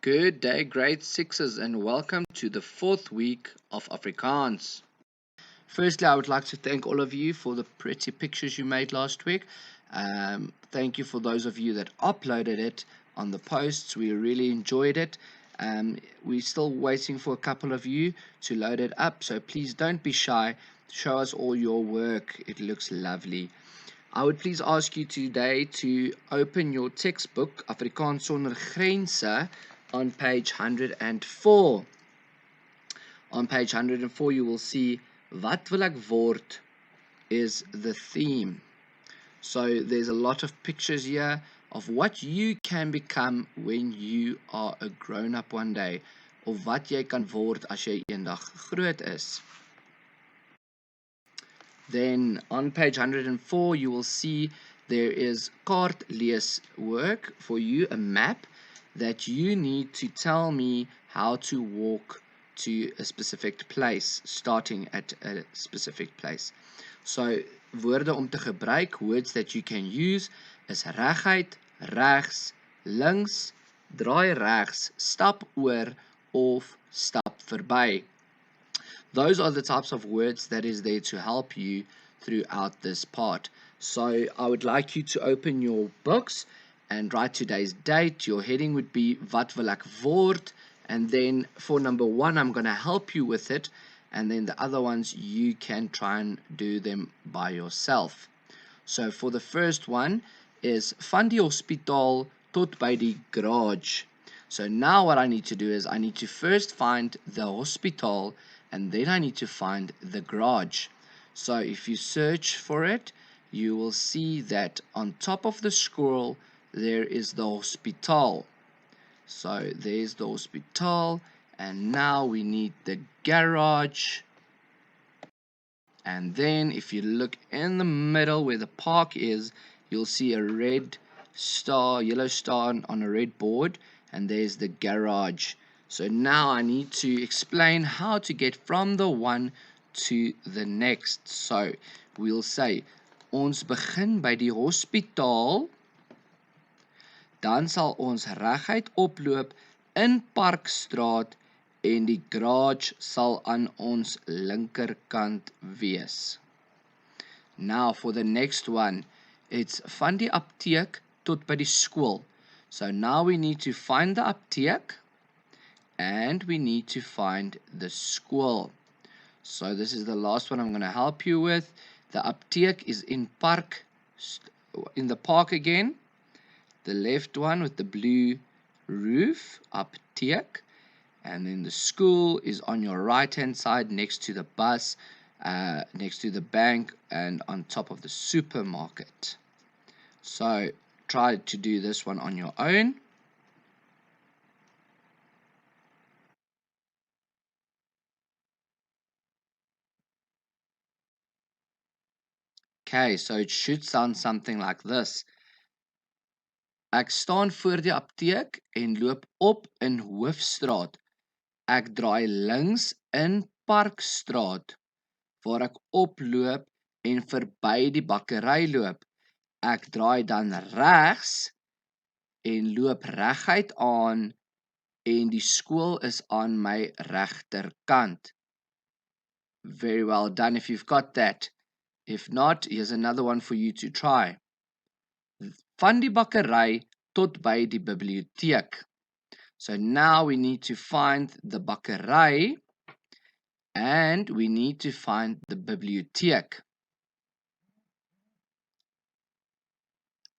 Good day, grade 6s, and welcome to the 4th week of Afrikaans. Firstly, I would like to thank all of you for the pretty pictures you made last week. Thank you for those of you that uploaded it on the posts. We really enjoyed it. We're still waiting for a couple of you to load it up, so please don't be shy. Show us all your work. It looks lovely. I would please ask you today to open your textbook, Afrikaans Gr on page 104. On page 104 you will see Wat wil ek word is the theme. So there's a lot of pictures here of what you can become when you are a grown-up one day, of wat jy kan word as jy eendag groot is. Then on page 104 you will see there is kaartlees work for you, a map that you need to tell me how to walk to a specific place, starting at a specific place. So woorde om te gebruik, words that you can use is reguit, regs, links, draai regs, stap oor of stap verby. Those are the types of words that is there to help you throughout this part. So I would like you to open your books and write today's date. Your heading would be Wat wil ek word? And then for number 1, I'm going to help you with it. And then the other ones, you can try and do them by yourself. So for the first one is van die hospitaal tot by die garage. So now what I need to do is I need to first find the hospital, and then I need to find the garage. So if you search for it, you will see that on top of the scroll there is the hospital. So there's the hospital, and now we need the garage. And then if you look in the middle where the park is, you'll see a red star, yellow star on a red board, and there's the garage. So now I need to explain how to get from the one to the next. So we'll say, ons begin by die hospitaal, dan sal ons reguit oploop in Parkstraat en die garage sal aan ons linkerkant wees. Now for the next one, it's van die apteek tot by die skool. So now we need to find the apteek and we need to find the school. So this is the last one I'm going to help you with. The apteek is in the park again. The left one with the blue roof, apteek. And then the school is on your right hand side next to the bus, next to the bank, and on top of the supermarket. So try to do this one on your own. Okay, so it should sound something like this. Ek staan voor die apteek en loop op in Hoofstraat. Ek draai links in Parkstraat, waar ek oploop en verby die bakkery loop. Ek draai dan regs en loop reguit aan en die skool is aan my regterkant. Very well done if you've got that. If not, here's another one for you to try. Van die bakkery tot by die biblioteek. So now we need to find the bakkery and we need to find the biblioteek.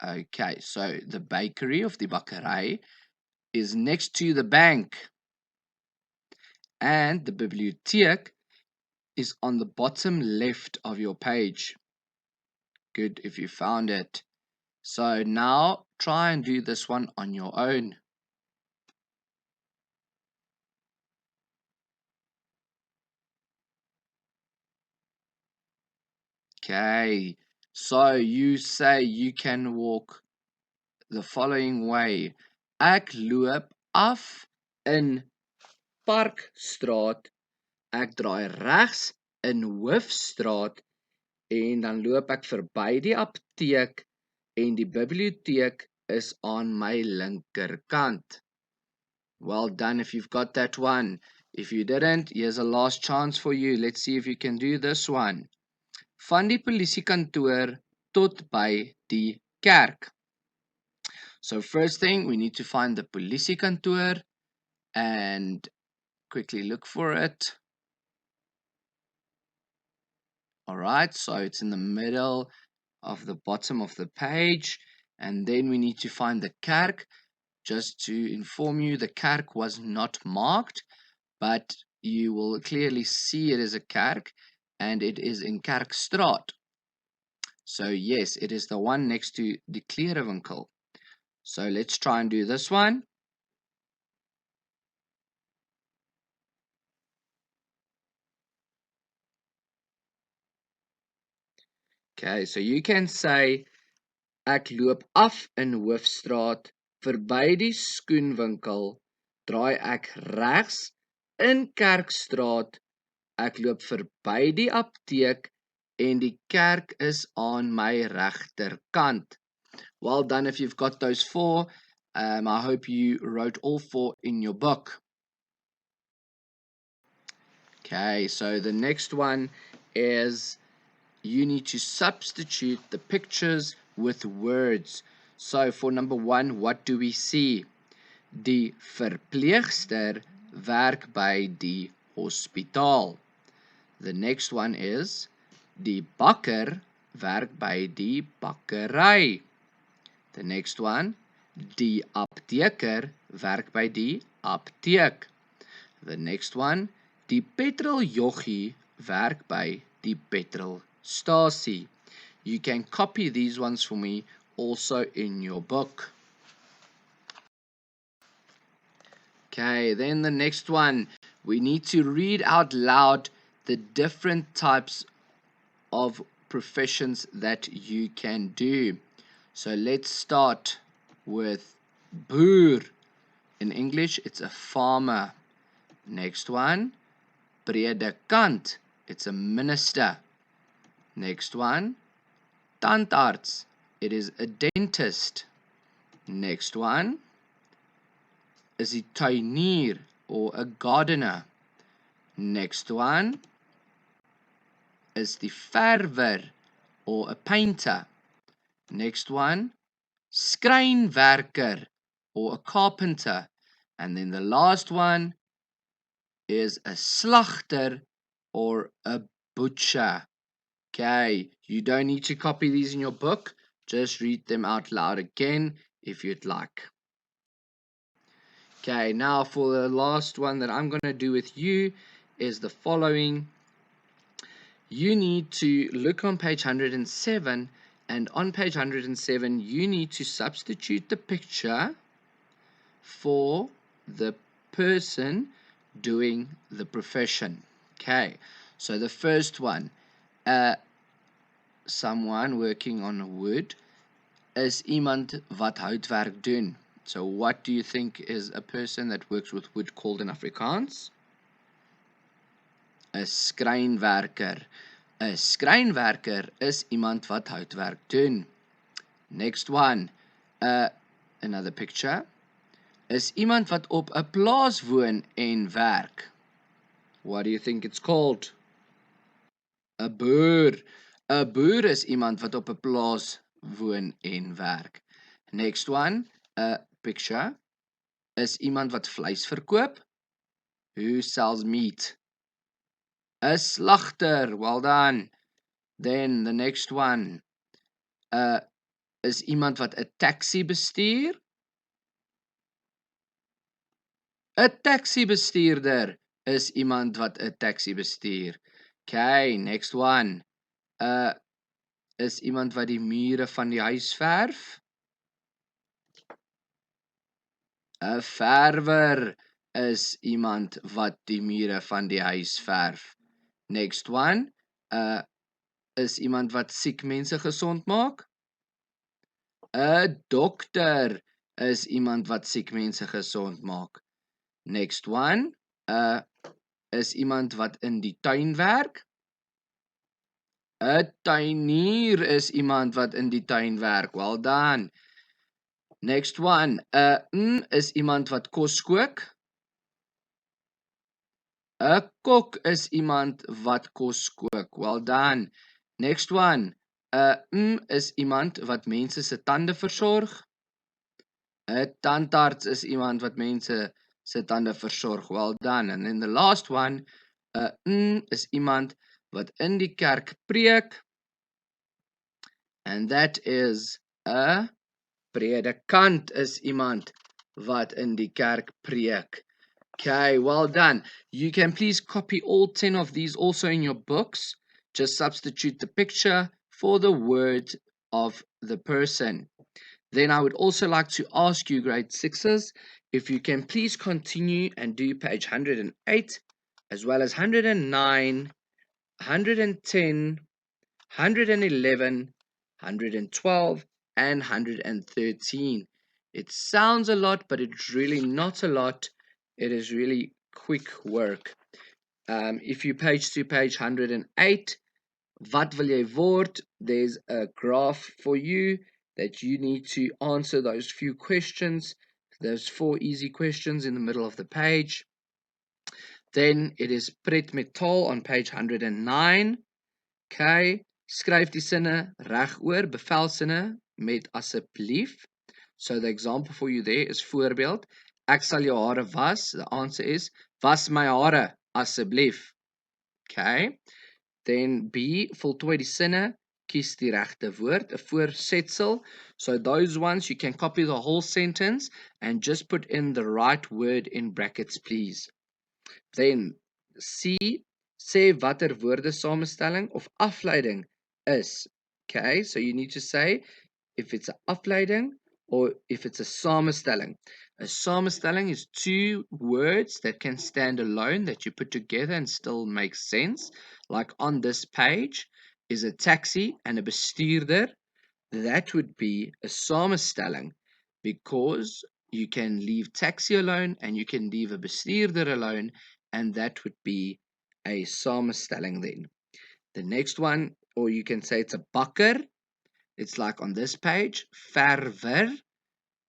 Okay, so the bakery of the bakkery is next to the bank and the biblioteek is on the bottom left of your page. Good if you found it. So now try and do this one on your own. Okay, so you say you can walk the following way. Ek loop af in Parkstraat. Ek draai regs in Hoofstraat en dan loop ek verby die apteek en die biblioteek is aan my linkerkant. Well done if you've got that one. If you didn't, here's a last chance for you. Let's see if you can do this one. Van die polisiekantoor tot by die kerk. So first thing, we need to find the polisiekantoor and quickly look for it. Alright, so it's in the middle of the bottom of the page. And then we need to find the kerk. Just to inform you, the kerk was not marked, but you will clearly see it is a kerk and it is in Kerkstraat. So yes, it is the one next to the Kleerewinkel. So let's try and do this one. Okay, so you can say ek loop af in Hoofstraat verby die skoenwinkel, draai ek regs in Kerkstraat. Ek loop verby die apteek en die kerk is aan my regterkant. Well done if you've got those four. I hope you wrote all four in your book. Okay, so the next one is you need to substitute the pictures with words. So for number one, what do we see? Die verpleegster werk by die hospitaal. The next one is die bakker werk by die bakkery. The next one, die apteker werk by die apteek. The next one, die petroljoggie werk by die petrolstasie. You can copy these ones for me also in your book. Okay, then the next one, we need to read out loud the different types of professions that you can do. So let's start with boer. In English, it's a farmer. Next one, predikant. It's a minister. Next one, tandarts. It is a dentist. Next one is die tuinier or a gardener. Next one is die verwer or a painter. Next one, skrynwerker or a carpenter. And then the last one is a slagter or a butcher. Okay, you don't need to copy these in your book. Just read them out loud again if you'd like. Okay, now for the last one that I'm going to do with you is the following. You need to look on page 107, and on page 107 you need to substitute the picture for the person doing the profession. Okay, so the first one, someone working on wood, is iemand wat houtwerk doen. So what do you think is a person that works with wood called in Afrikaans? 'n skrynwerker. 'n skrynwerker is iemand wat houtwerk doen. Next one, another picture, is iemand wat op 'n plaas woon en werk. What do you think it's called? 'n boer. 'n boer is iemand wat op 'n plaas woon en werk. Next one, a picture, is iemand wat vleis verkoop. Who sells meat? 'n slagter. Well done. Then the next one, is iemand wat 'n taxi bestuur. 'n taxi bestuurder is iemand wat 'n taxi bestuur. Okay, next one, is iemand wat die mure van die huis verf. 'n verwer is iemand wat die mure van die huis verf. Next one, is iemand wat siek mense gesond maak. 'n dokter is iemand wat siek mense gesond maak. Next one, is iemand wat in die tuin werk. 'n tuinier is iemand wat in die tuin werk. Well done. Next one, is iemand wat kos kook. 'n kok is iemand wat kos kook. Well done. Next one. 'n is iemand wat mense se tande versorg. 'n tandarts is iemand wat mense se tande versorg. Well done. And then the last one. 'n is iemand wat in die kerk preek. And that is 'n predikant is iemand wat in die kerk preek. Okay, well done. You can please copy all 10 of these also in your books. Just substitute the picture for the word of the person. Then I would also like to ask you, grade 6s, if you can please continue and do page 108, as well as 109, 110, 111, 112, and 113. It sounds a lot, but it's really not a lot. It is really quick work. If you page to page 108, wat wil jy word? There's a graph for you that you need to answer those few questions. Those 4 easy questions in the middle of the page. Then it is pret met taal on page 109. Okay, skryf die sinne regoor, bevelsinne met asseblief. So the example for you there is voorbeeld. Ek sal jou hare was. The answer is was my hare asseblief. Okay. Then B, voltooi die sinne, kies die regte woord, 'n voorsetsel. So those ones you can copy the whole sentence and just put in the right word in brackets, please. Then C, sê watter woordesamestelling of afleiding is. Okay, so you need to say if it's 'n afleiding or if it's a samestelling. A samestelling is 2 words that can stand alone that you put together and still make sense. Like on this page is a taxi and a bestuurder. That would be a samestelling because you can leave taxi alone and you can leave a bestuurder alone, and that would be a samestelling then. The next one, or you can say it's a bakker. It's like on this page, verwer.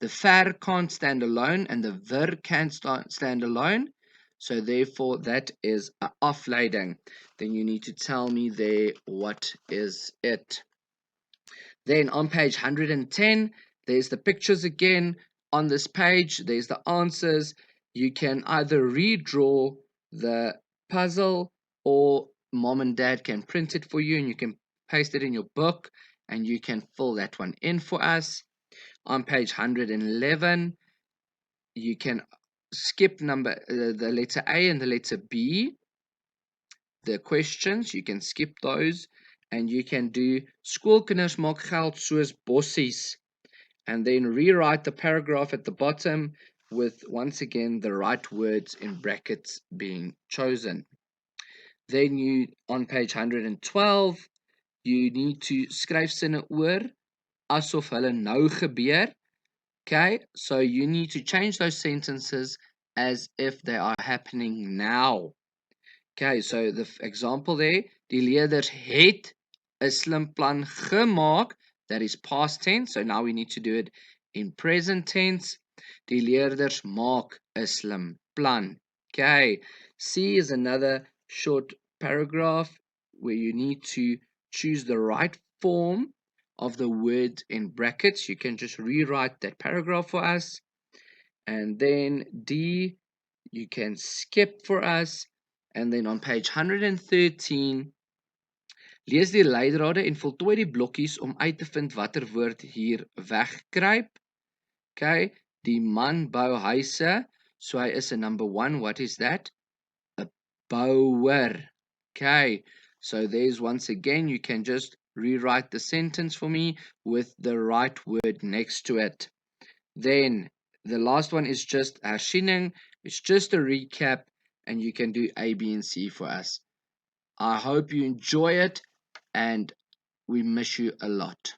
The ver can't stand alone and the ver can't stand alone. So therefore that is a afleiding. Then you need to tell me there what is it. Then on page 110, there's the pictures again. On this page, there's the answers. You can either redraw the puzzle or mom and dad can print it for you and you can paste it in your book and you can fill that one in for us. On page 111, you can skip the letter A and the letter B. The questions, you can skip those and you can do skoolkinders maak geld soos bossies and then rewrite the paragraph at the bottom with once again the right words in brackets being chosen. Then you on page 112 you need to skryf sinne oor asof hulle nou gebeur. Okay, so you need to change those sentences as if they are happening now. Okay, so the example there, die leerders het 'n slim plan gemaak. That is past tense, so now we need to do it in present tense. Die leerders maak 'n slim plan. Okay, C is another short paragraph where you need to choose the right form of the word in brackets. You can just rewrite that paragraph for us. And then D, you can skip for us. And then on page 113, lees die leidrade en voltooi die blokkies om uit te vind watter woord hier wegkruip. Okay, die man bou huise, so hy is 'n number 1. What is that? A bouwer. Okay, so there's once again, you can just rewrite the sentence for me with the right word next to it. Then the last one is just hersiening. It's just a recap and you can do A, B, and C for us. I hope you enjoy it and we miss you a lot.